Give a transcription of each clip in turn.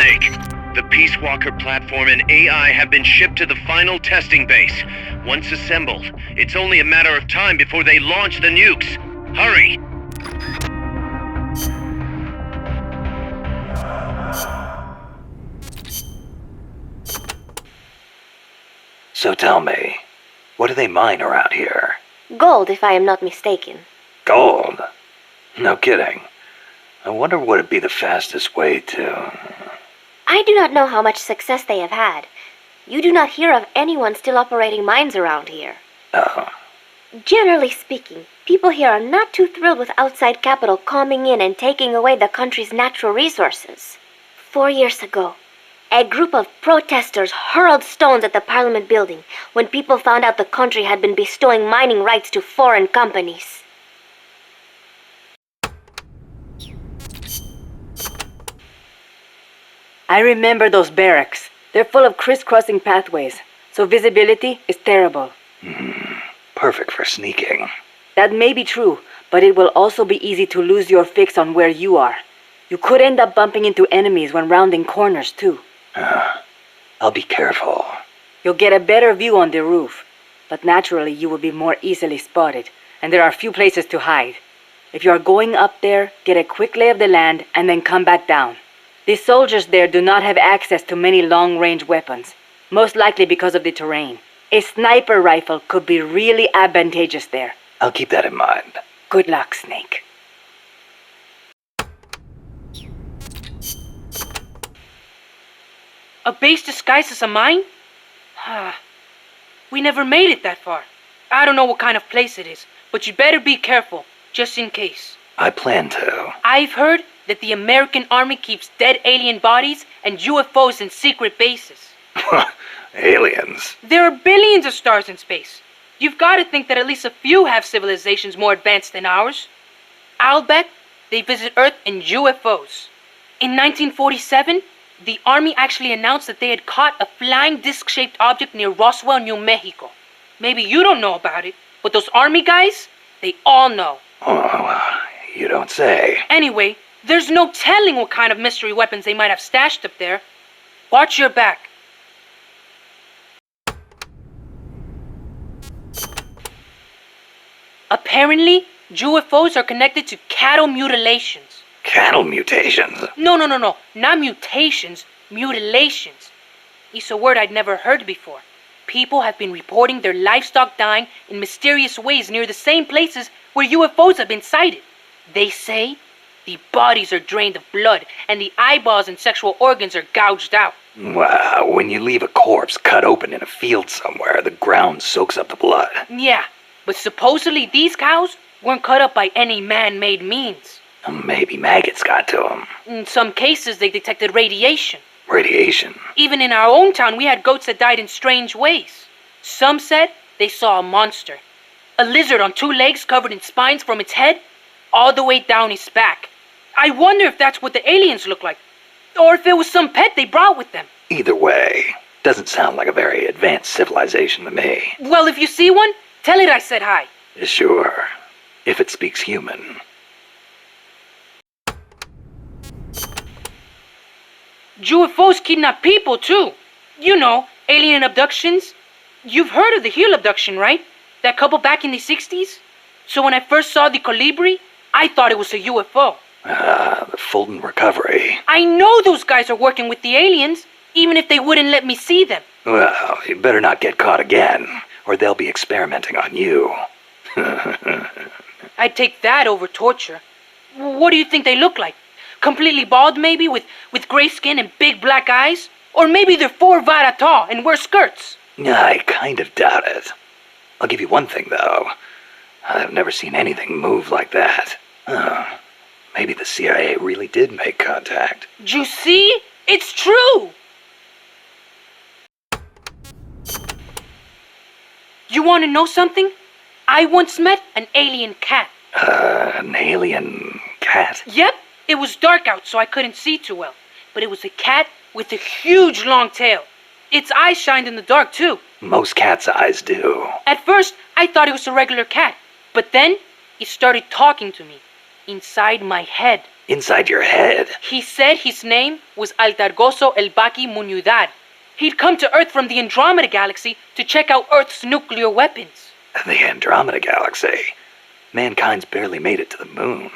Snake. The Peace Walker platform and AI have been shipped to the final testing base. Once assembled, it's only a matter of time before they launch the nukes. Hurry! So tell me, what do they mine around here? Gold, if I am not mistaken. Gold? No kidding. I wonder what would be the fastest way to... I do not know how much success they have had. You do not hear of anyone still operating mines around here. Oh. Generally speaking, people here are not too thrilled with outside capital coming in and taking away the country's natural resources. 4 years ago, a group of protesters hurled stones at the Parliament building when people found out the country had been bestowing mining rights to foreign companies. I remember those barracks. They're full of crisscrossing pathways, so visibility is terrible. Perfect for sneaking. That may be true, but it will also be easy to lose your fix on where you are. You could end up bumping into enemies when rounding corners, too. I'll be careful. You'll get a better view on the roof, but naturally you will be more easily spotted, and there are few places to hide. If you are going up there, get a quick lay of the land and then come back down. The soldiers there do not have access to many long-range weapons, most likely because of the terrain. A sniper rifle could be really advantageous there. I'll keep that in mind. Good luck, Snake. A base disguised as a mine? We never made it that far. I don't know what kind of place it is, but you better be careful, just in case. I plan to. I've heard that the American army keeps dead alien bodies and UFOs in secret bases. Aliens. There are billions of stars in space. You've got to think that at least a few have civilizations more advanced than ours. I'll bet they visit Earth in UFOs. In 1947, the army actually announced that they had caught a flying disc-shaped object near Roswell, New Mexico. Maybe you don't know about it, but those army guys, they all know. Oh, you don't say. Anyway, there's no telling what kind of mystery weapons they might have stashed up there. Watch your back. Apparently, UFOs are connected to cattle mutilations. Cattle mutations? No. Not mutations, mutilations. It's a word I'd never heard before. People have been reporting their livestock dying in mysterious ways near the same places where UFOs have been sighted. They say the bodies are drained of blood and the eyeballs and sexual organs are gouged out. Wow, when you leave a corpse cut open in a field somewhere, the ground soaks up the blood. Yeah, but supposedly these cows weren't cut up by any man-made means. Maybe maggots got to them. In some cases, they detected radiation. Radiation? Even in our own town, we had goats that died in strange ways. Some said they saw a monster. A lizard on 2 legs covered in spines from its head all the way down his back. I wonder if that's what the aliens look like. Or if it was some pet they brought with them. Either way, doesn't sound like a very advanced civilization to me. Well, if you see one, tell it I said hi. Sure, if it speaks human. UFOs kidnap people, too. You know, alien abductions. You've heard of the Hill abduction, right? That couple back in the 60s? So when I first saw the Colibri, I thought it was a UFO. The Fulton recovery. I know those guys are working with the aliens, even if they wouldn't let me see them. Well, you better not get caught again, or they'll be experimenting on you. I'd take that over torture. What do you think they look like? Completely bald, maybe, with gray skin and big black eyes? Or maybe they're 4 vara tall and wear skirts? I kind of doubt it. I'll give you one thing, though. I've never seen anything move like that. Maybe the CIA really did make contact. You see? It's true! You want to know something? I once met an alien cat. An alien cat? Yep. It was dark out, so I couldn't see too well. But it was a cat with a huge long tail. Its eyes shined in the dark, too. Most cats' eyes do. At first, I thought it was a regular cat. But then, it started talking to me. Inside my head. Inside your head? He said his name was Altargoso El Baki Muñudad. He'd come to Earth from the Andromeda Galaxy to check out Earth's nuclear weapons. The Andromeda Galaxy? Mankind's barely made it to the moon.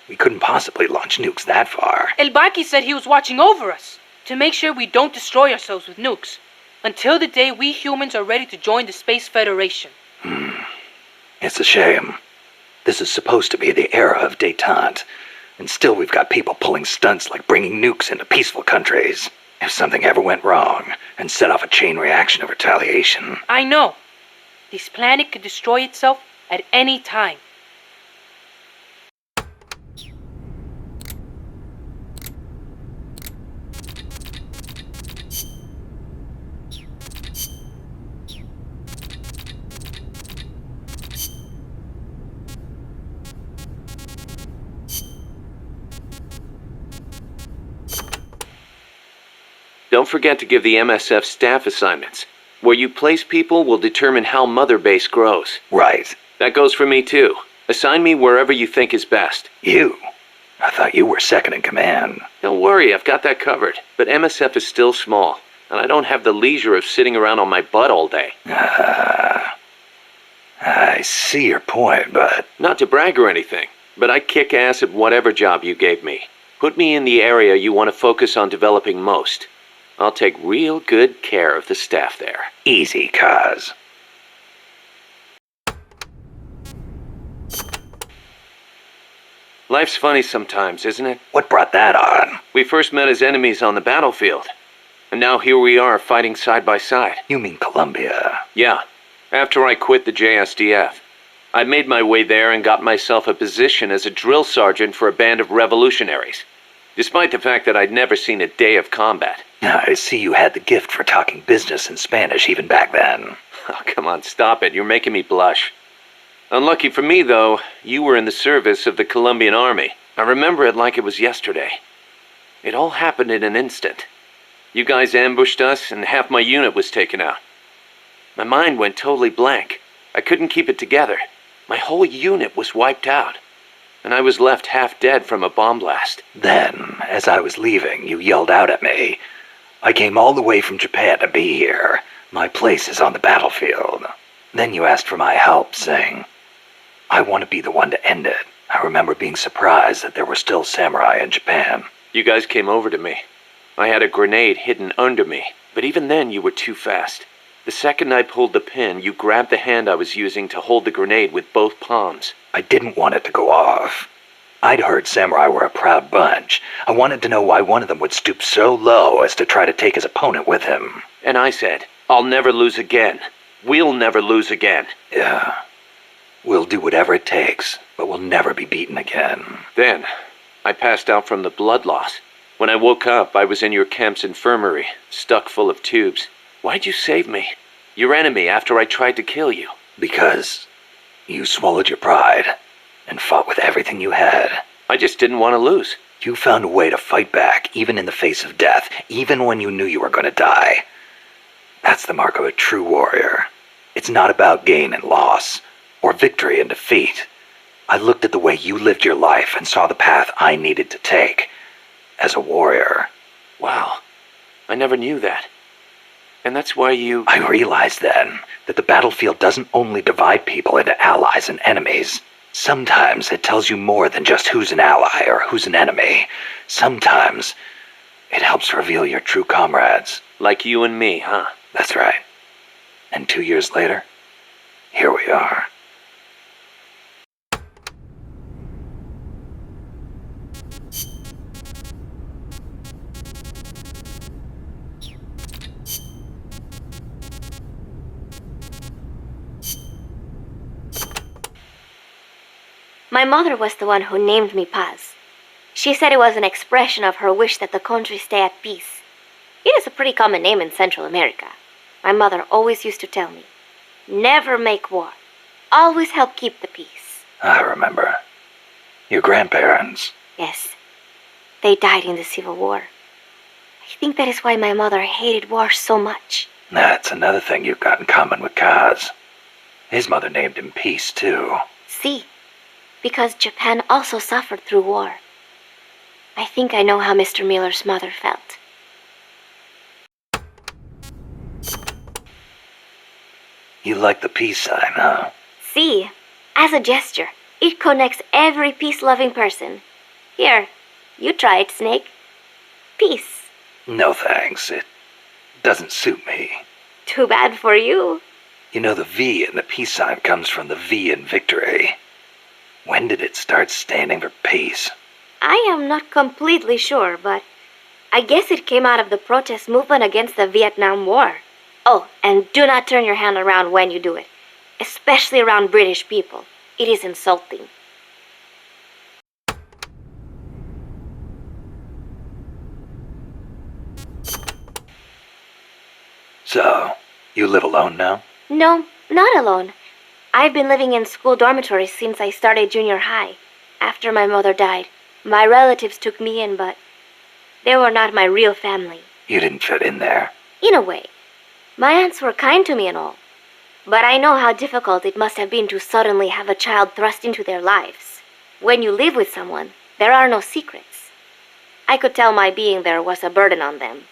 We couldn't possibly launch nukes that far. El Baki said he was watching over us to make sure we don't destroy ourselves with nukes until the day we humans are ready to join the Space Federation. It's a shame. This is supposed to be the era of détente, and still we've got people pulling stunts like bringing nukes into peaceful countries. If something ever went wrong and set off a chain reaction of retaliation... I know. This planet could destroy itself at any time. Don't forget to give the MSF staff assignments. Where you place people will determine how Mother Base grows. Right. That goes for me too. Assign me wherever you think is best. You? I thought you were second in command. Don't worry, I've got that covered. But MSF is still small, and I don't have the leisure of sitting around on my butt all day. I see your point, but... Not to brag or anything, but I kick ass at whatever job you gave me. Put me in the area you want to focus on developing most. I'll take real good care of the staff there. Easy, Kaz. Life's funny sometimes, isn't it? What brought that on? We first met as enemies on the battlefield. And now here we are fighting side by side. You mean Columbia? Yeah, after I quit the JSDF. I made my way there and got myself a position as a drill sergeant for a band of revolutionaries. Despite the fact that I'd never seen a day of combat. I see you had the gift for talking business in Spanish even back then. Oh, come on, stop it. You're making me blush. Unlucky for me, though, you were in the service of the Colombian Army. I remember it like it was yesterday. It all happened in an instant. You guys ambushed us, and half my unit was taken out. My mind went totally blank. I couldn't keep it together. My whole unit was wiped out. And I was left half dead from a bomb blast. Then, as I was leaving, you yelled out at me. I came all the way from Japan to be here. My place is on the battlefield. Then you asked for my help, saying, I want to be the one to end it. I remember being surprised that there were still samurai in Japan. You guys came over to me. I had a grenade hidden under me, but even then you were too fast. The second I pulled the pin, you grabbed the hand I was using to hold the grenade with both palms. I didn't want it to go off. I'd heard samurai were a proud bunch. I wanted to know why one of them would stoop so low as to try to take his opponent with him. And I said, I'll never lose again. We'll never lose again. Yeah. We'll do whatever it takes, but we'll never be beaten again. Then, I passed out from the blood loss. When I woke up, I was in your camp's infirmary, stuck full of tubes. Why'd you save me? Your enemy after I tried to kill you. Because you swallowed your pride and fought with everything you had. I just didn't want to lose. You found a way to fight back, even in the face of death, even when you knew you were going to die. That's the mark of a true warrior. It's not about gain and loss, or victory and defeat. I looked at the way you lived your life and saw the path I needed to take. As a warrior. Wow. I never knew that. And that's why you... I realized then that the battlefield doesn't only divide people into allies and enemies. Sometimes it tells you more than just who's an ally or who's an enemy. Sometimes it helps reveal your true comrades. Like you and me, huh? That's right. And 2 years later, here we are. My mother was the one who named me Paz. She said it was an expression of her wish that the country stay at peace. It is a pretty common name in Central America. My mother always used to tell me, never make war. Always help keep the peace. I remember. Your grandparents. Yes. They died in the Civil War. I think that is why my mother hated war so much. That's another thing you've got in common with Kaz. His mother named him Peace, too. See, because Japan also suffered through war. I think I know how Mr. Miller's mother felt. You like the peace sign, huh? See, as a gesture, it connects every peace-loving person. Here, you try it, Snake. Peace. No thanks, it doesn't suit me. Too bad for you. You know, the V in the peace sign comes from the V in victory. When did it start standing for peace? I am not completely sure, but I guess it came out of the protest movement against the Vietnam War. Oh, and do not turn your hand around when you do it, especially around British people. It is insulting. So, you live alone now? No, not alone. I've been living in school dormitories since I started junior high. After my mother died, my relatives took me in, but they were not my real family. You didn't fit in there. In a way. My aunts were kind to me and all. But I know how difficult it must have been to suddenly have a child thrust into their lives. When you live with someone, there are no secrets. I could tell my being there was a burden on them.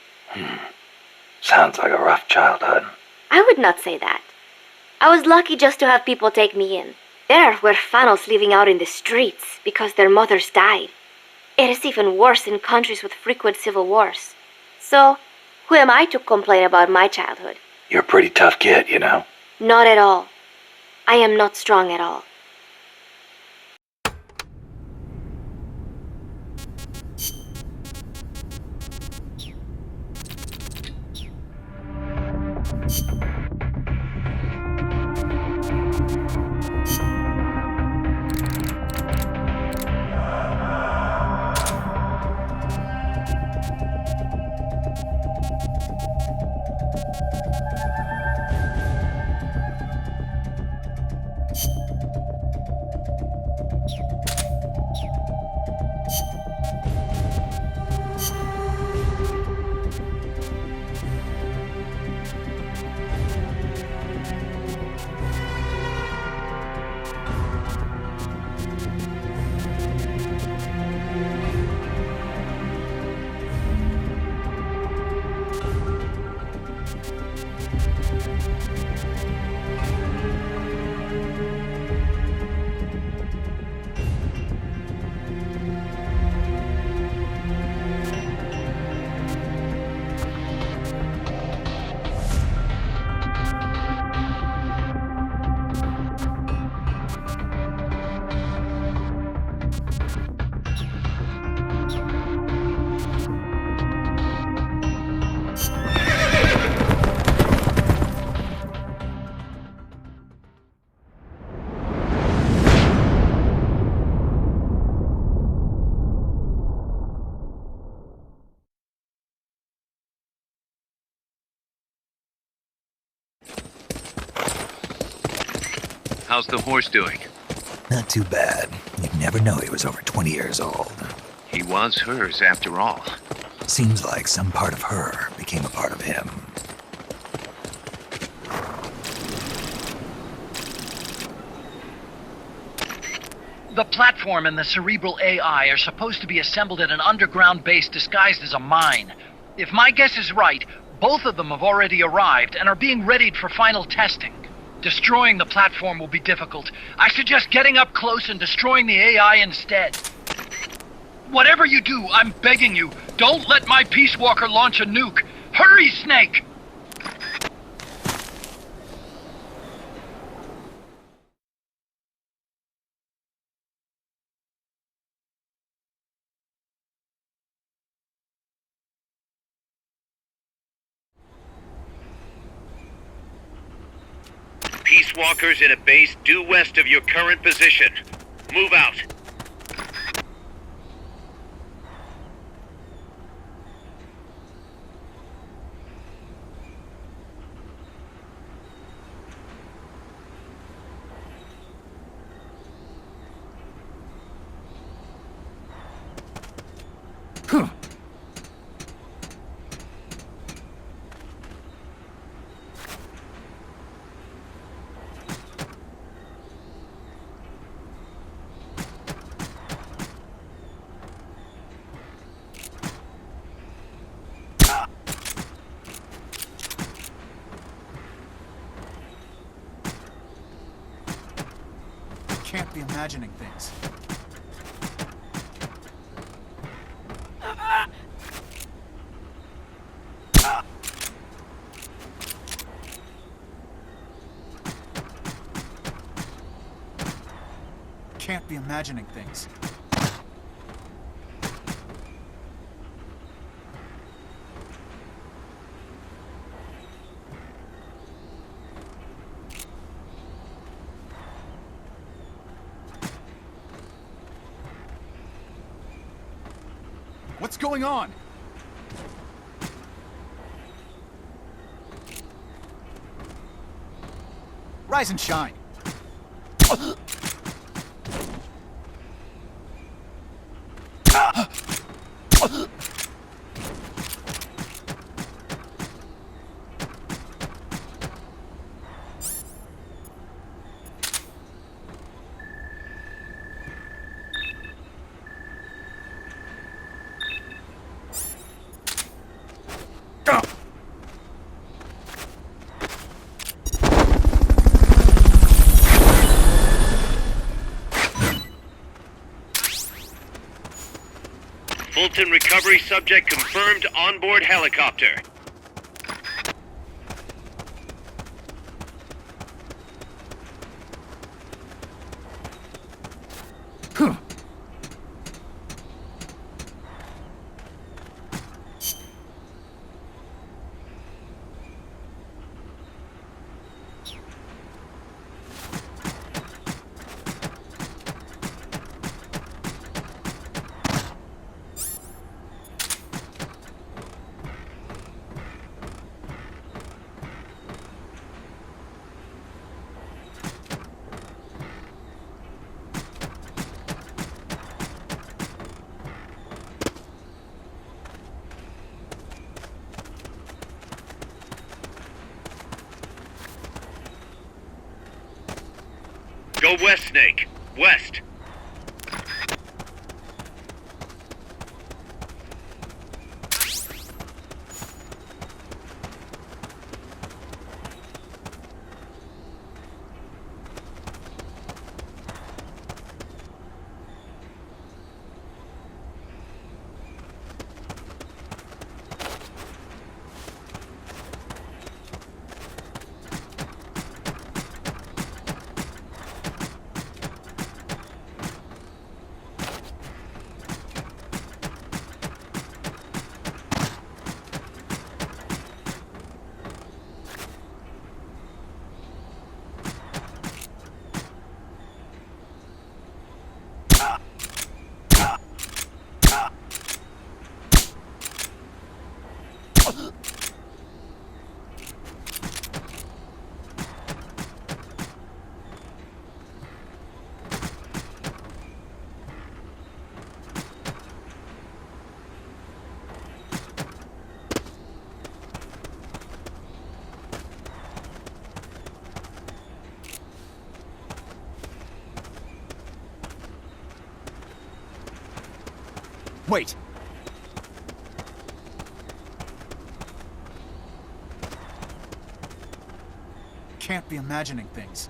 Sounds like a rough childhood. I would not say that. I was lucky just to have people take me in. There are huérfanos living out in the streets because their mothers died. It is even worse in countries with frequent civil wars. So, who am I to complain about my childhood? You're a pretty tough kid, you know? Not at all. I am not strong at all. How's the horse doing? Not too bad. You'd never know he was over 20 years old. He was hers after all. Seems like some part of her became a part of him. The platform and the cerebral AI are supposed to be assembled at an underground base disguised as a mine. If my guess is right, both of them have already arrived and are being readied for final testing. Destroying the platform will be difficult. I suggest getting up close and destroying the AI instead. Whatever you do, I'm begging you, don't let my Peace Walker launch a nuke. Hurry, Snake! Peace Walkers in a base due west of your current position. Move out. imagining things. Can't be imagining things. What's going on? Rise and shine. Fulton recovery subject confirmed onboard helicopter. Go west, Snake. West. Wait. Can't be imagining things.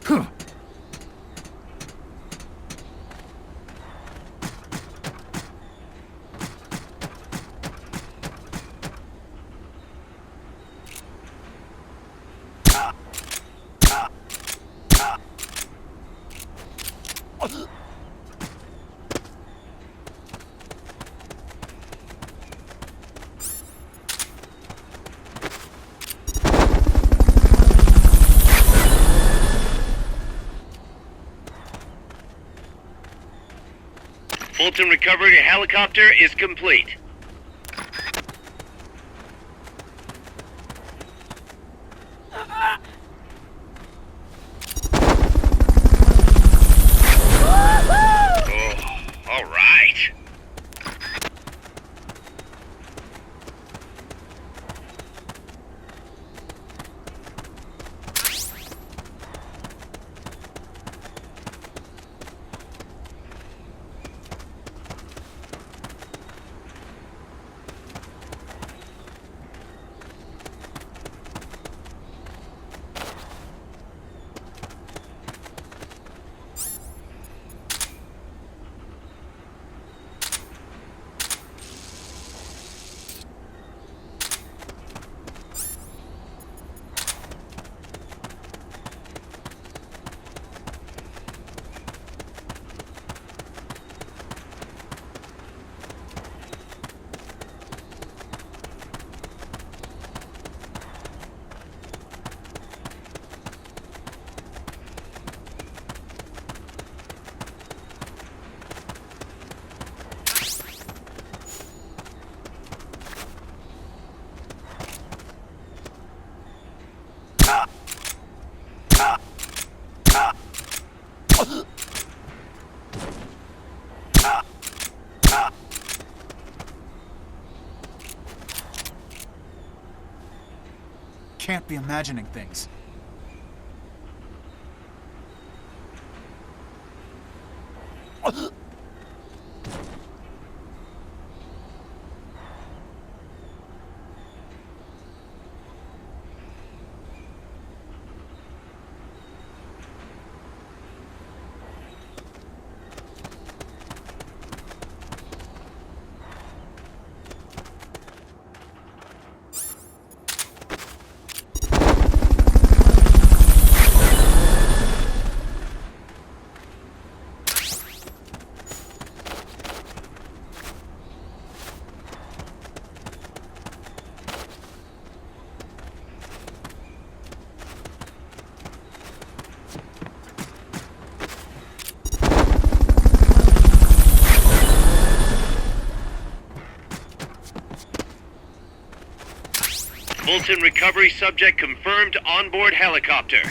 Huh. Fulton recovery helicopter is complete. All right. Can't be imagining things. Fulton recovery subject confirmed onboard helicopter.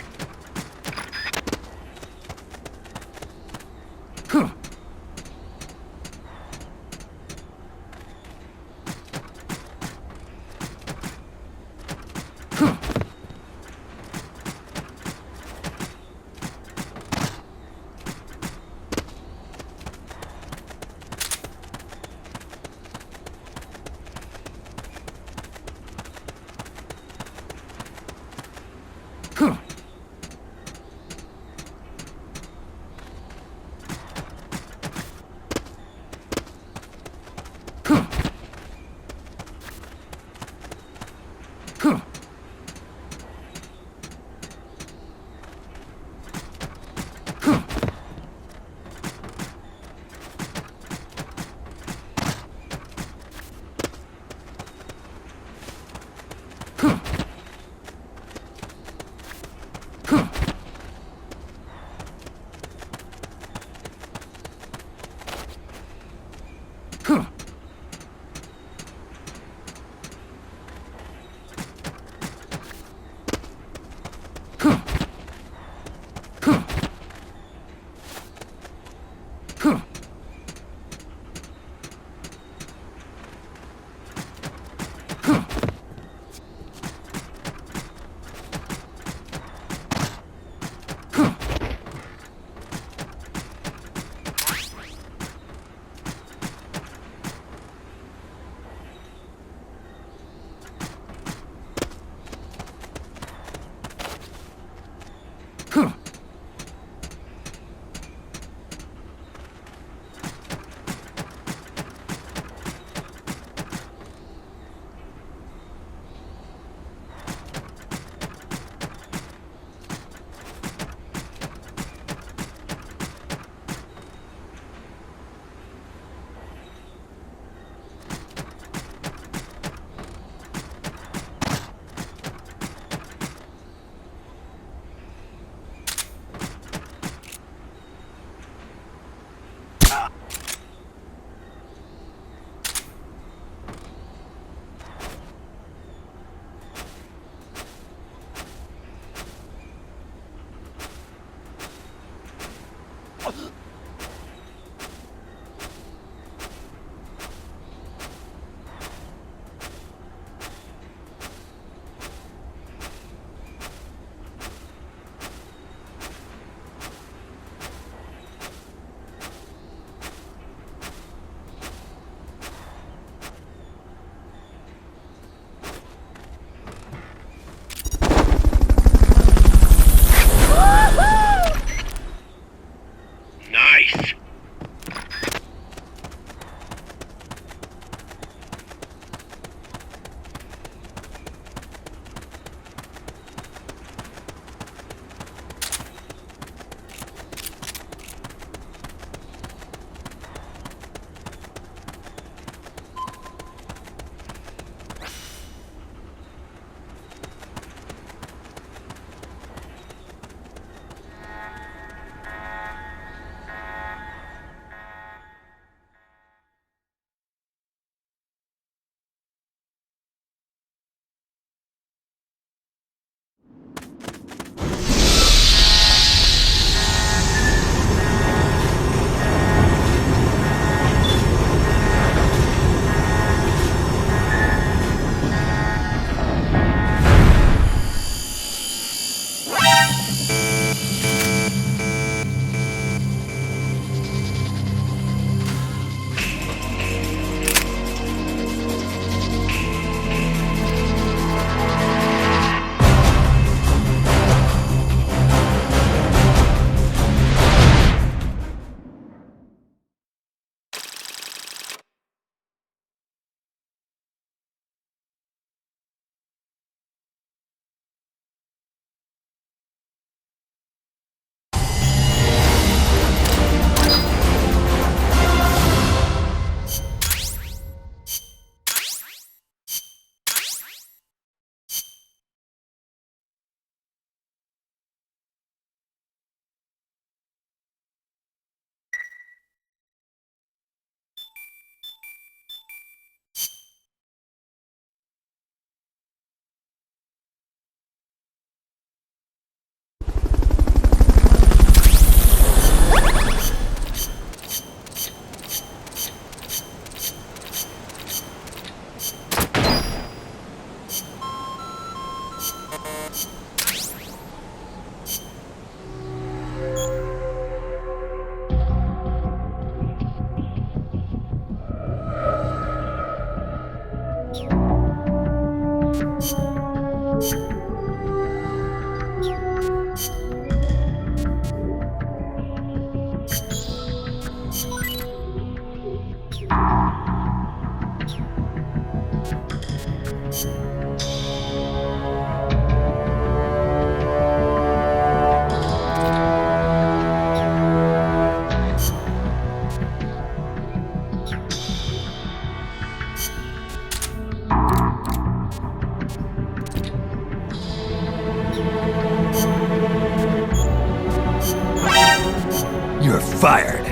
fired.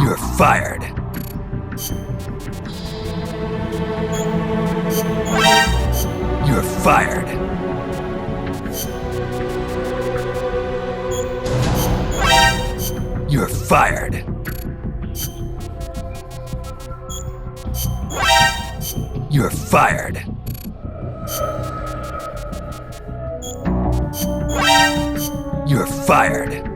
You're fired. You're fired. You're fired. You're fired. You're fired.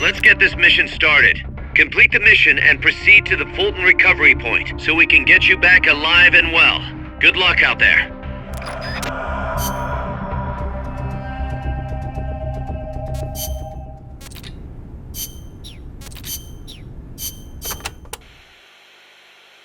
Let's get this mission started. Complete the mission and proceed to the Fulton recovery point so we can get you back alive and well. Good luck out there.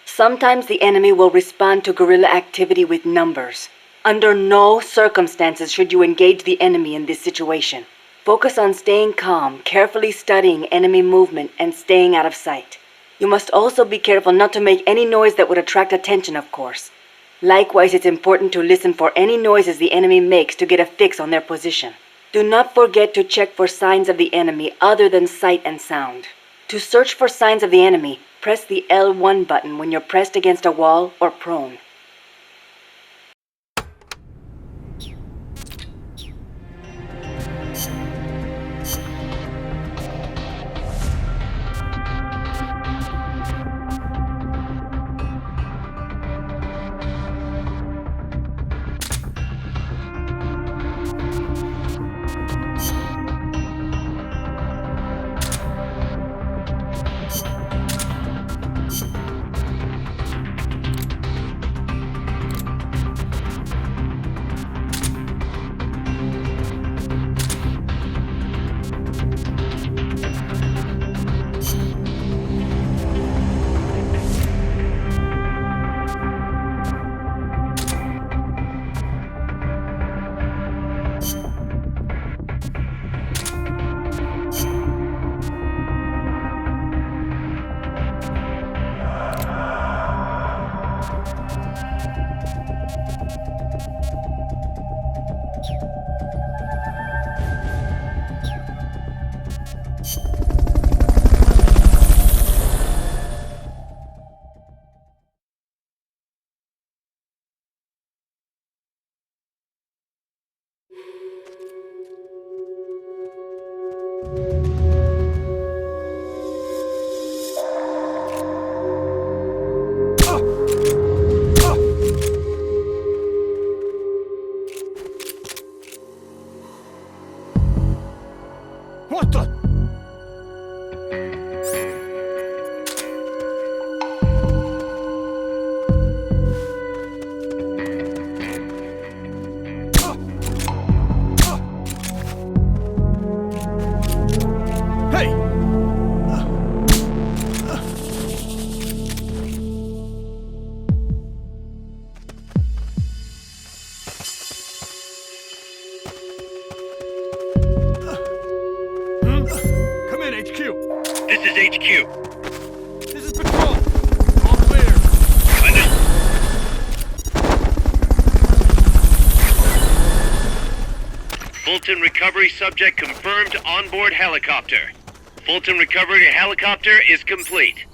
Sometimes the enemy will respond to guerrilla activity with numbers. Under no circumstances should you engage the enemy in this situation. Focus on staying calm, carefully studying enemy movement, and staying out of sight. You must also be careful not to make any noise that would attract attention, of course. Likewise, it's important to listen for any noises the enemy makes to get a fix on their position. Do not forget to check for signs of the enemy other than sight and sound. To search for signs of the enemy, press the L1 button when you're pressed against a wall or prone. What the? This is HQ. This is Patrol. All clear. Fulton recovery subject confirmed onboard helicopter. Fulton recovery helicopter is complete.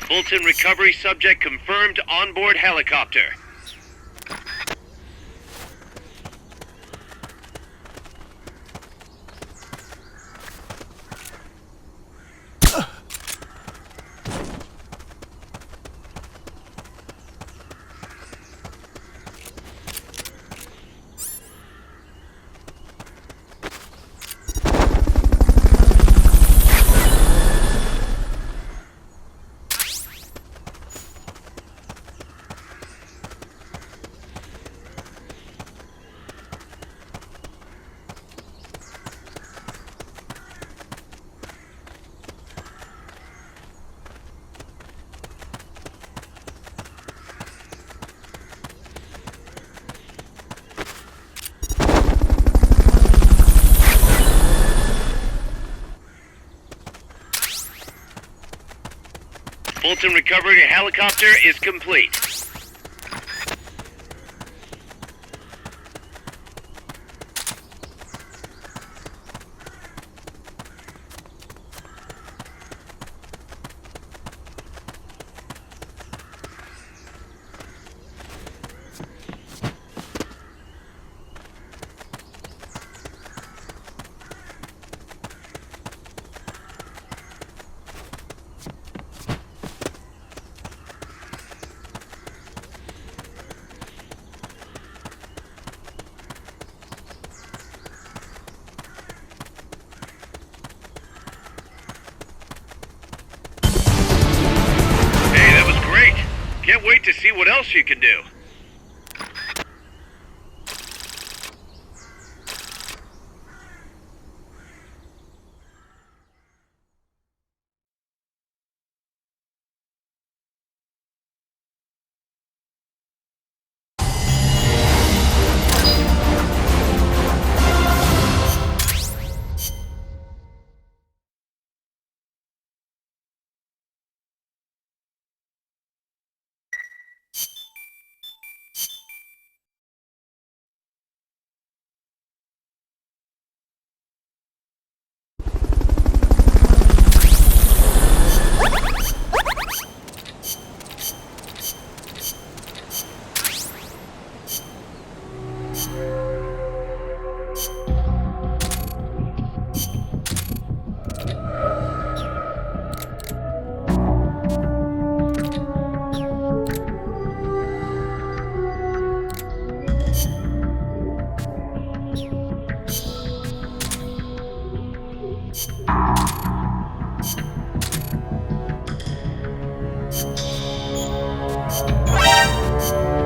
Fulton recovery subject confirmed onboard helicopter. Fulton recovery helicopter is complete. Can't wait to see what else you can do.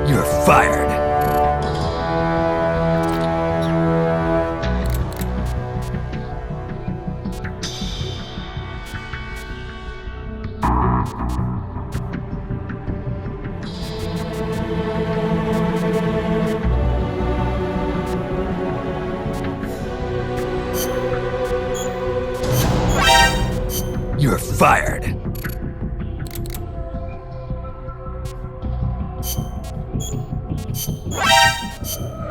You're fired. You're fired.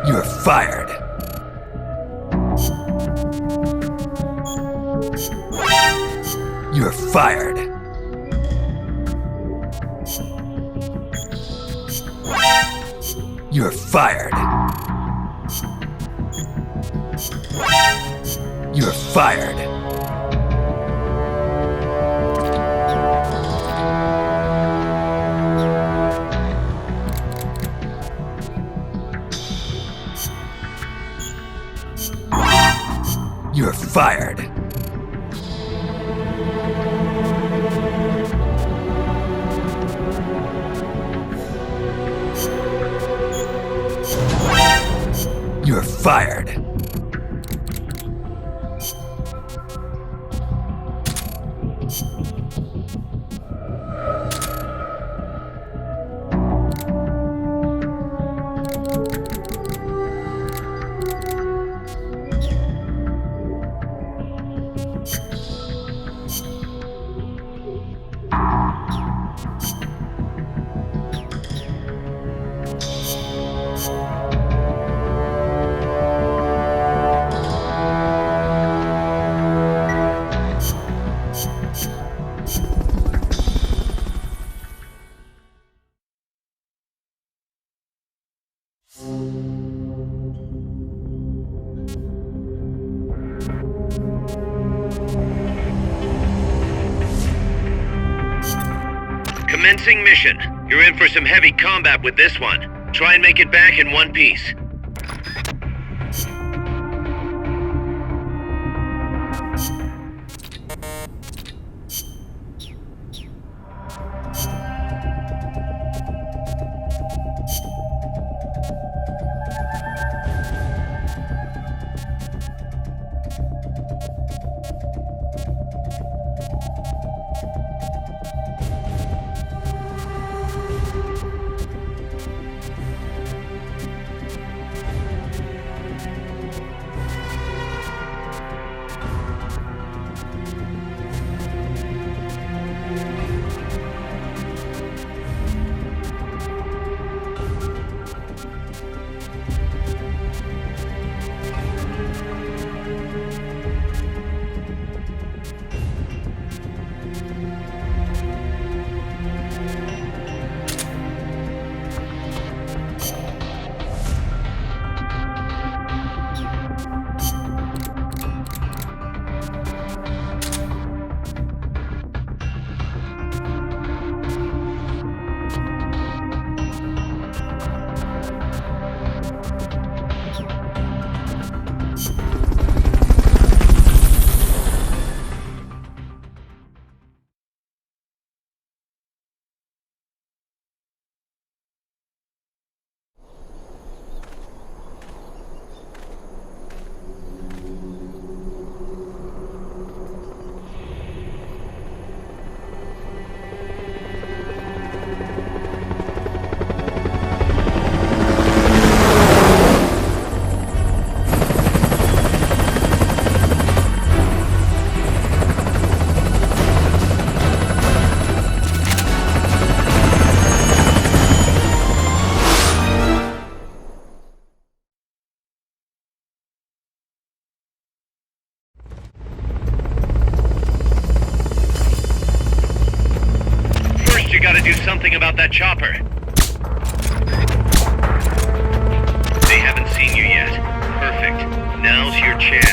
You're fired. You're fired. You're fired. You're fired. You're fired. You're fired. Commencing mission. You're in for some heavy combat with this one. Try and make it back in one piece. Do something about that chopper. They haven't seen you yet. Perfect. Now's your chance.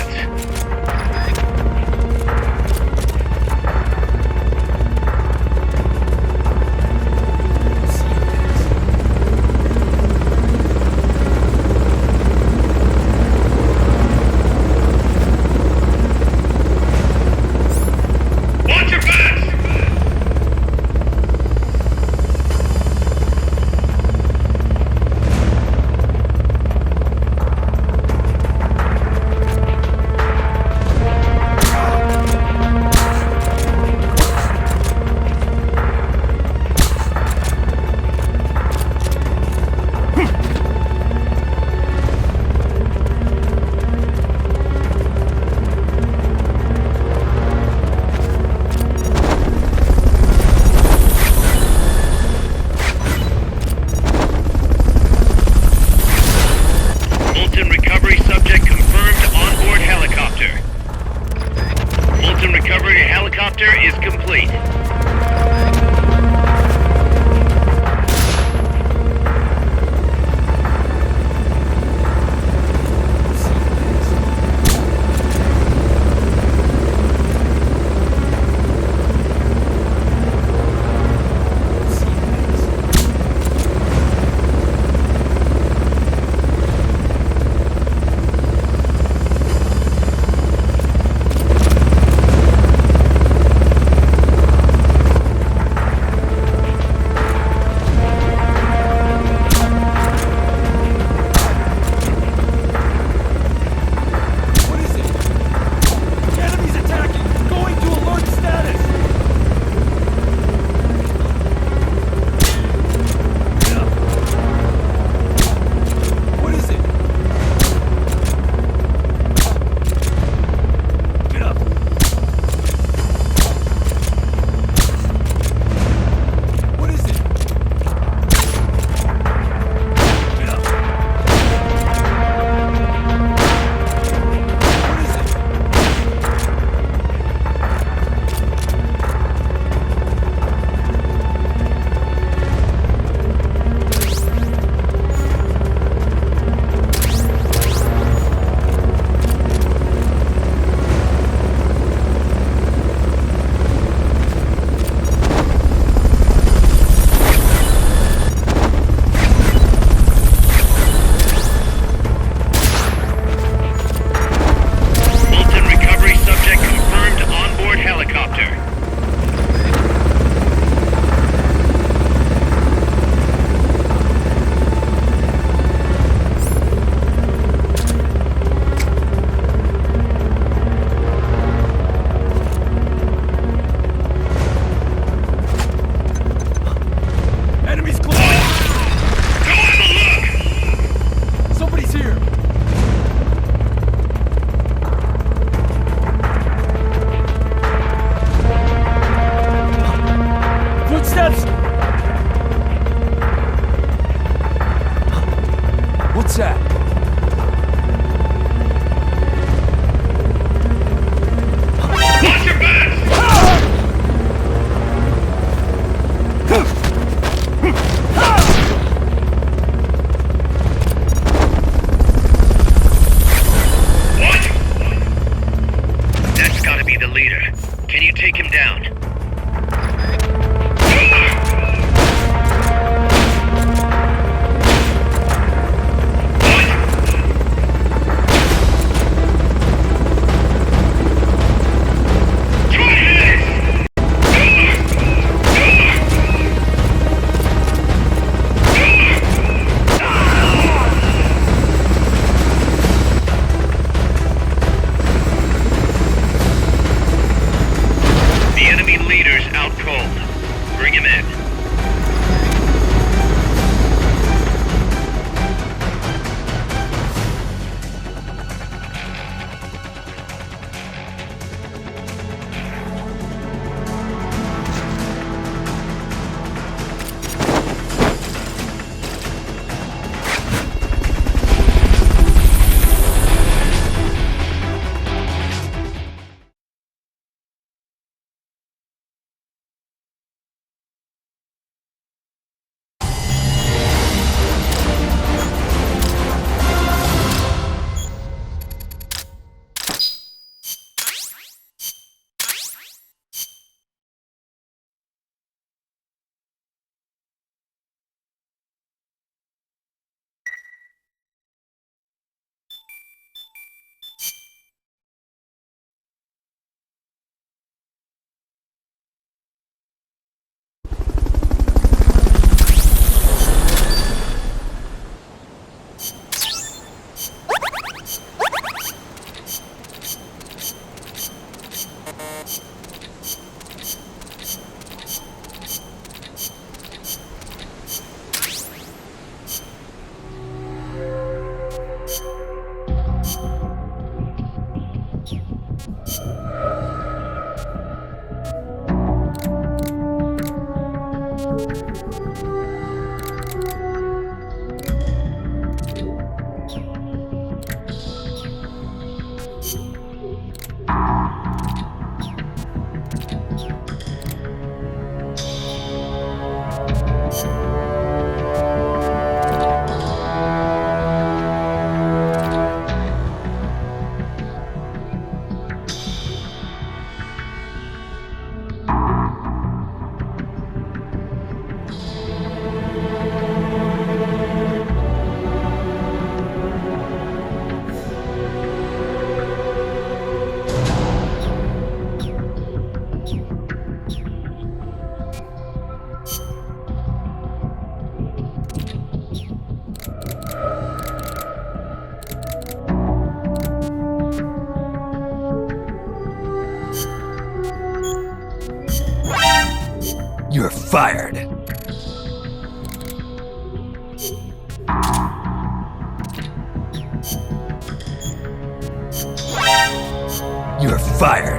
set. Watch your backs! What? That's gotta be the leader. Can you take him down? You're fired. You're fired.